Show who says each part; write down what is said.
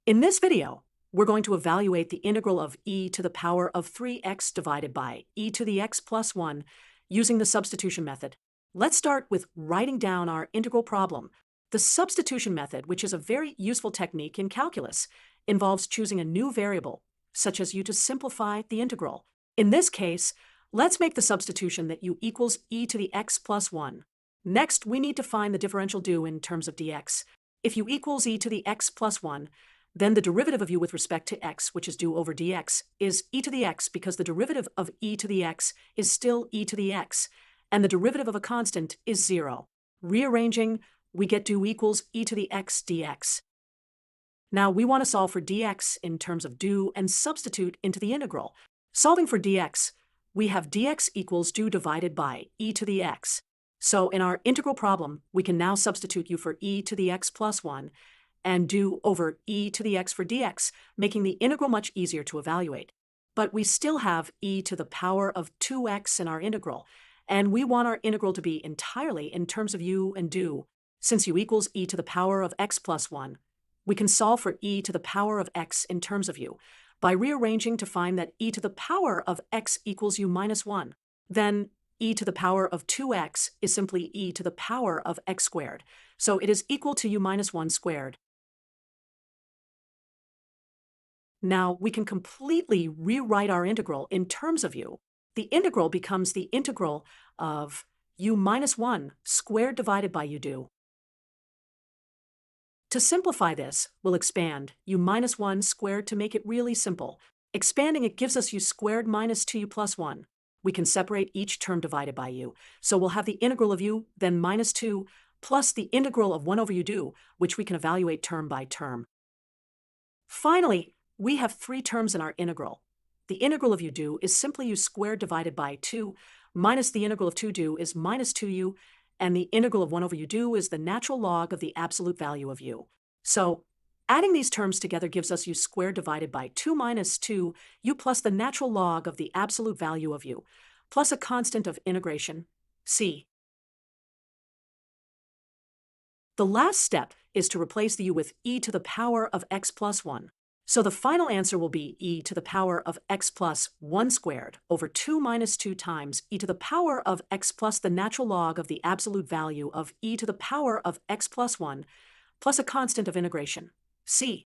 Speaker 1: In this video, we're going to evaluate the integral of e to the power of 3x divided by e to the x plus 1 using the substitution method. Let's start with writing down our integral problem. The substitution method, which is a very useful technique in calculus, involves choosing a new variable, such as u, to simplify the integral. In this case, let's make the substitution that u equals e to the x plus 1. Next, we need to find the differential due in terms of dx. If u equals e to the x plus 1, then the derivative of u with respect to x, which is due over dx, is e to the x because the derivative of e to the x is still e to the x, and the derivative of a constant is 0. Rearranging, we get due equals e to the x dx. Now we want to solve for dx in terms of due and substitute into the integral. Solving for dx, we have dx equals due divided by e to the x. So in our integral problem, we can now substitute u for e to the x plus 1 and due over e to the x for dx, making the integral much easier to evaluate. But we still have e to the power of 2x in our integral, and we want our integral to be entirely in terms of u and due. Since u equals e to the power of x plus 1, we can solve for e to the power of x in terms of u by rearranging to find that e to the power of x equals u minus 1. Then e to the power of 2x is simply e to the power of x squared, so it is equal to u minus 1 squared. Now we can completely rewrite our integral in terms of u. The integral becomes the integral of u minus 1 squared divided by u due. To simplify this, we'll expand u minus 1 squared to make it really simple. Expanding it gives us u squared minus 2u plus 1. We can separate each term divided by u, so we'll have the integral of u, then minus 2, plus the integral of 1 over u due, which we can evaluate term by term. Finally, we have three terms in our integral. The integral of u due is simply u squared divided by 2, minus the integral of 2 due is minus 2u, and the integral of 1 over u due is the natural log of the absolute value of u. So, adding these terms together gives us u squared divided by 2 minus 2, u plus the natural log of the absolute value of u, plus a constant of integration, c. The last step is to replace the u with e to the power of x plus 1. So the final answer will be e to the power of x plus 1 squared over 2 minus 2 times e to the power of x plus the natural log of the absolute value of e to the power of x plus 1 plus a constant of integration, c.